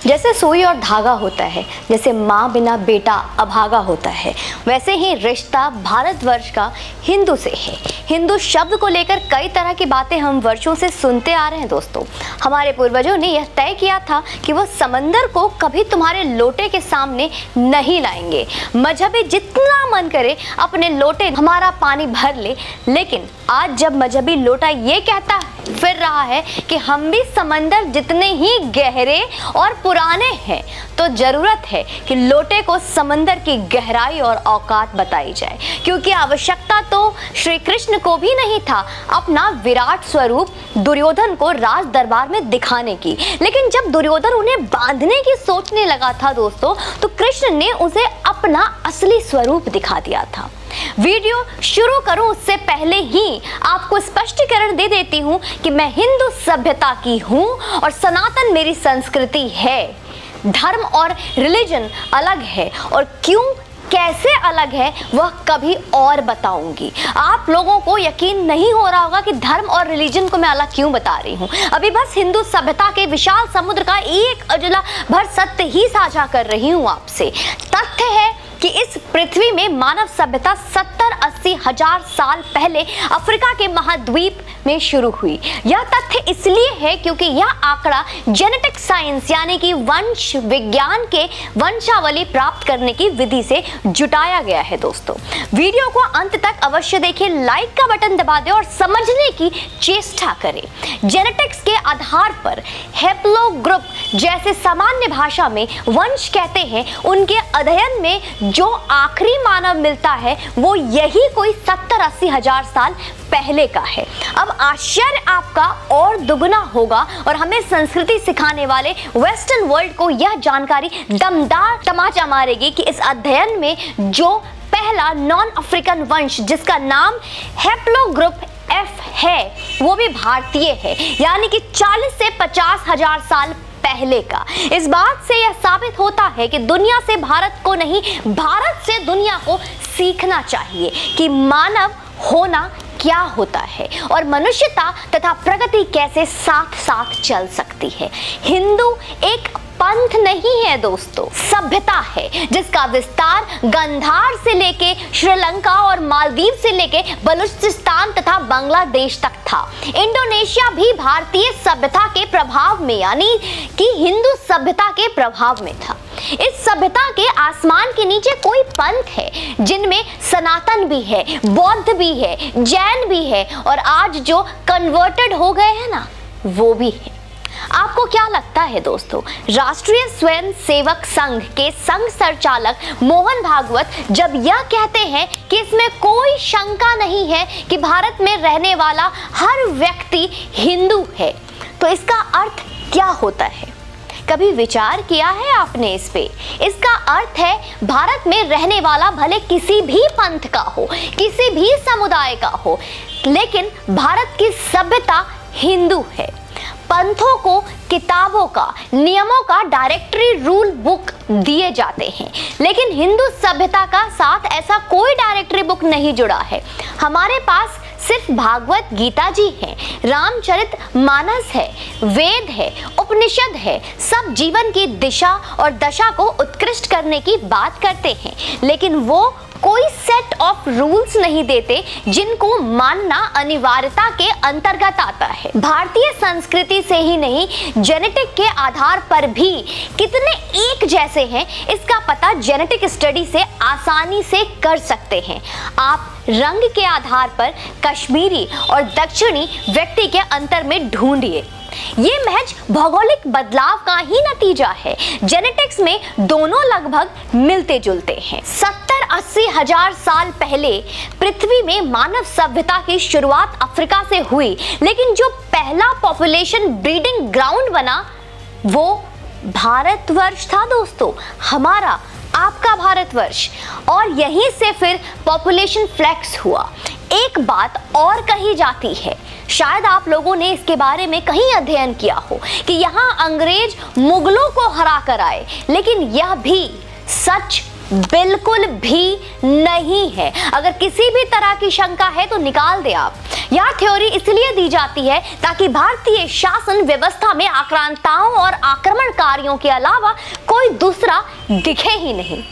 जैसे सुई और धागा होता है, जैसे माँ बिना बेटा अभागा होता है, वैसे ही रिश्ता भारतवर्ष का हिंदू से है। हिंदू शब्द को लेकर कई तरह की बातें हम वर्षों से सुनते आ रहे हैं दोस्तों। हमारे पूर्वजों ने यह तय किया था कि वो समंदर को कभी तुम्हारे लोटे के सामने नहीं लाएंगे। मजहबी जितना मन करे अपने लोटे हमारा पानी भर ले, लेकिन आज जब मजहबी लोटा ये कहता फिर रहा है कि हम भी समंदर जितने ही गहरे और पुराने हैं, तो जरूरत है कि लोटे को समंदर की गहराई और औकात बताई जाए, क्योंकि आवश्यकता तो श्री कृष्ण को भी नहीं था अपना विराट स्वरूप दुर्योधन को राज दरबार में दिखाने की। लेकिन जब दुर्योधन उन्हें बांधने की सोचने लगा था दोस्तों, तो कृष्ण ने उसे अपना असली स्वरूप दिखा दिया था। वीडियो शुरू करूं उससे पहले ही आपको स्पष्टीकरण दे देती हूं कि मैं हिंदू सभ्यता की हूं और सनातन मेरी संस्कृति है। धर्म और रिलीजन अलग है, और क्यों कैसे अलग है वह कभी और बताऊंगी। आप लोगों को यकीन नहीं हो रहा होगा कि धर्म और रिलीजन को मैं अलग क्यों बता रही हूँ। अभी बस हिंदू सभ्यता के विशाल समुद्र का एक अजला भर सत्य ही साझा कर रही हूँ आपसे। तथ्य है कि इस पृथ्वी में मानव सभ्यता 70-80 हजार साल पहले अफ्रीका के महाद्वीप में शुरू हुई। यह तथ्य इसलिए है क्योंकि यह आंकड़ा जेनेटिक साइंस यानी कि वंश विज्ञान के वंशावली प्राप्त करने की विधि से जुटाया गया है दोस्तों। वीडियो को अंत तक अवश्य देखिए, लाइक का बटन दबा दें और समझने की चेष्टा करें। जेनेटिक्स के आधार पर हैप्लोग्रुप, जैसे सामान्य भाषा में वंश कहते हैं, उनके अध्ययन में जो आखिरी मानव मिलता है वो यही कोई 70-80 हजार साल पहले का है। अब आश्चर्य आपका और दुगना होगा, और हमें संस्कृति सिखाने वाले वेस्टर्न वर्ल्ड को यह जानकारी दमदार तमाचा मारेगी कि इस अध्ययन में जो पहला नॉन अफ्रीकन वंश जिसका नाम हैप्लोग्रुप F है वो भी भारतीय है, यानी कि 40 से 50 हजार साल पहले का। इस बात से यह साबित होता है कि दुनिया से भारत को नहीं, भारत से दुनिया को सीखना चाहिए कि मानव होना क्या होता है और मनुष्यता तथा प्रगति कैसे साथ साथ चल सकती है। हिंदू एक पंथ नहीं है दोस्तों, सभ्यता है जिसका विस्तार गांधार से लेके श्रीलंका और मालदीव से लेके बलूचिस्तान तथा बांग्लादेश तक था। इंडोनेशिया भी भारतीय सभ्यता के प्रभाव में यानी कि हिंदू सभ्यता के प्रभाव में था। इस सभ्यता के आसमान के नीचे कोई पंथ है जिनमें सनातन भी है, बौद्ध भी है, जैन भी है, और आज जो कन्वर्टेड हो गए हैं ना वो भी है। आपको क्या लगता है दोस्तों, राष्ट्रीय स्वयं सेवक संघ के संघ संचालक मोहन भागवत जब यह कहते हैं कि इसमें कोई शंका नहीं है कि भारत में रहने वाला हर व्यक्ति हिंदू है, तो इसका अर्थ क्या होता है? कभी विचार किया है आपने इस पे? इसका अर्थ है भारत में रहने वाला भले किसी भी पंथ का हो, किसी भी समुदाय का हो, लेकिन भारत की सभ्यता हिंदू है। पंथों को किताबों का, नियमों का डायरेक्टरी रूल बुक दिए जाते हैं, लेकिन हिंदू सभ्यता का साथ ऐसा कोई डायरेक्टरी बुक नहीं जुड़ा है। हमारे पास सिर्फ भागवत गीता जी है, रामचरित मानस है, वेद है, उपनिषद है। सब जीवन की दिशा और दशा को उत्कृष्ट करने की बात करते हैं, लेकिन वो कोई सेट ऑफ रूल्स नहीं देते जिनको मानना अनिवार्यता के अंतर्गत आता है। भारतीय संस्कृति से ही नहीं, जेनेटिक के आधार पर भी कितने एक जैसे हैं इसका पता जेनेटिक स्टडी से आसानी से कर सकते हैं। आप रंग के आधार पर कश्मीरी और दक्षिणी व्यक्ति के अंतर में ढूंढिए। ये महज भौगोलिक बदलाव का ही नतीजा है। जेनेटिक्स में दोनों लगभग मिलते जुलते हैं। 70-80 हजार साल पहले पृथ्वी में मानव सभ्यता की शुरुआत अफ्रीका से हुई, लेकिन जो पहला पॉपुलेशन ब्रीडिंग ग्राउंड बना वो भारतवर्ष था दोस्तों, हमारा आपका भारतवर्ष, और यहीं से फिर पॉपुलेशन फ्लेक्स हुआ। एक बात और कही जाती है, शायद आप लोगों ने इसके बारे में कहीं अध्ययन किया हो कि यहाँ अंग्रेज मुगलों को हरा कर आए, लेकिन यह भी सच बिल्कुल भी नहीं है। अगर किसी भी तरह की शंका है तो निकाल दे आप। यह थ्योरी इसलिए दी जाती है ताकि भारतीय शासन व्यवस्था में आक्रांताओं और आक्रमणकारियों के अलावा कोई दूसरा दिखे ही नहीं।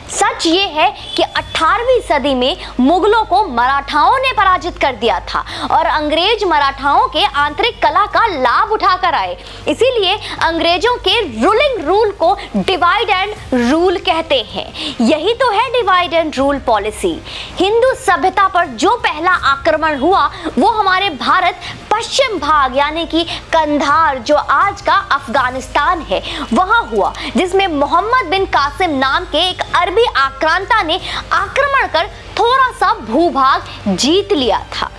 सच ये है कि 18वीं सदी में मुगलों को मराठाओं ने पराजित कर दिया था और अंग्रेज मराठाओं के आंतरिक कला का लाभ उठाकर आए। इसीलिए अंग्रेजों के रूलिंग रूल को डिवाइड एंड रूल कहते हैं। यही तो है divide and rule policy. Hindu सभ्यता पर जो पहला आक्रमण हुआ वो हमारे भारत पश्चिम भाग यानी कि कंधार जो आज का अफगानिस्तान है वहां हुआ, जिसमें मोहम्मद बिन कासिम नाम के एक अरबी आक्रांता ने आक्रमण कर थोड़ा सा भूभाग जीत लिया था।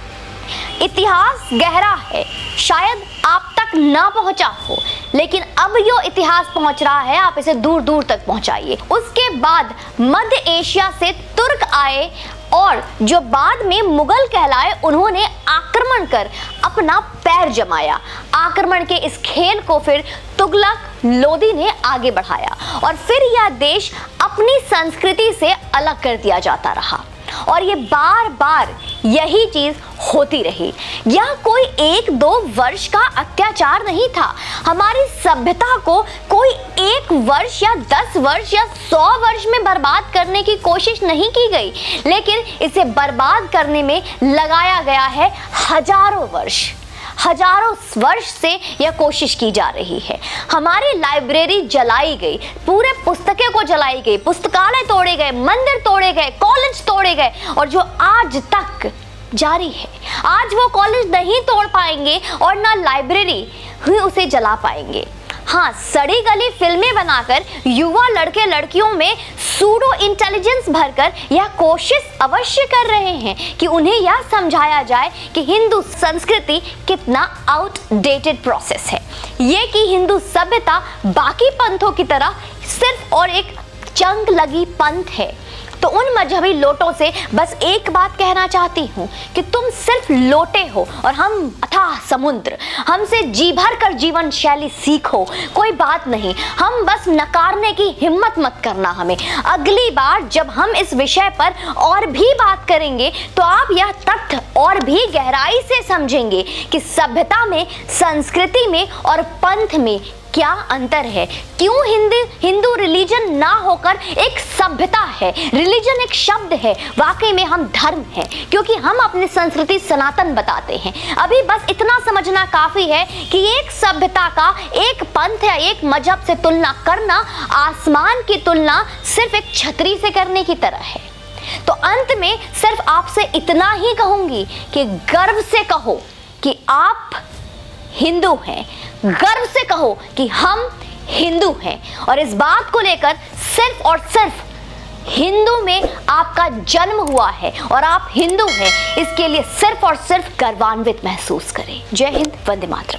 इतिहास गहरा है, शायद आप तक ना पहुंचा हो, लेकिन अब यो इतिहास पहुंच रहा है, आप इसे दूर दूर तक पहुंचाइए। उसके बाद मध्य एशिया से तुर्क आए और जो बाद में मुगल कहलाए, उन्होंने आक्रमण कर अपना पैर जमाया। आक्रमण के इस खेल को फिर तुगलक लोदी ने आगे बढ़ाया और फिर यह देश अपनी संस्कृति से अलग कर दिया जाता रहा और ये बार बार यही चीज होती रही। यह कोई 1-2 वर्ष का अत्याचार नहीं था। हमारी सभ्यता को कोई 1 वर्ष या 10 वर्ष या 100 वर्ष में बर्बाद करने की कोशिश नहीं की गई, लेकिन इसे बर्बाद करने में लगाया गया है हजारों वर्ष से यह कोशिश की जा रही है। हमारी लाइब्रेरी जलाई गई, पूरे पुस्तकें को जलाई गई, पुस्तकालय तोड़े गए, मंदिर तोड़े गए, कॉलेज तोड़े गए और जो आज तक जारी है। आज वो कॉलेज नहीं तोड़ पाएंगे और ना लाइब्रेरी ही उसे जला पाएंगे। हाँ, सड़ी गली फिल्में बनाकर युवा लड़के लड़कियों में सूडो इंटेलिजेंस भरकर यह कोशिश अवश्य कर रहे हैं कि उन्हें यह समझाया जाए कि हिंदू संस्कृति कितना आउटडेटेड प्रोसेस है, ये कि हिंदू सभ्यता बाकी पंथों की तरह सिर्फ और एक जंग लगी पंथ है। तो उन मजहबी लोटों से बस एक बात कहना चाहती हूँ कि तुम सिर्फ लोटे हो और हम अथाह समुद्र। हमसे जी भर कर जीवन शैली सीखो, कोई बात नहीं, हम बस नकारने की हिम्मत मत करना हमें। अगली बार जब हम इस विषय पर और भी बात करेंगे तो आप यह तथ्य और भी गहराई से समझेंगे कि सभ्यता में, संस्कृति में और पंथ में क्या अंतर है। क्यों हिंदू रिलीजन ना होकर एक सभ्यता है, रिलीजन एक शब्द है, वाकई में हम धर्म है क्योंकि हम अपनी संस्कृति सनातन बताते हैं। अभी बस इतना समझना काफी है कि एक सभ्यता का, एक पंथ या एक मजहब से तुलना करना आसमान की तुलना सिर्फ एक छतरी से करने की तरह है। तो अंत में सिर्फ आपसे इतना ही कहूंगी कि गर्व से कहो कि आप हिंदू हैं, गर्व से कहो कि हम हिंदू हैं और इस बात को लेकर सिर्फ और सिर्फ हिंदू में आपका जन्म हुआ है और आप हिंदू हैं, इसके लिए सिर्फ और सिर्फ गर्वान्वित महसूस करें। जय हिंद, वंदे मातरम।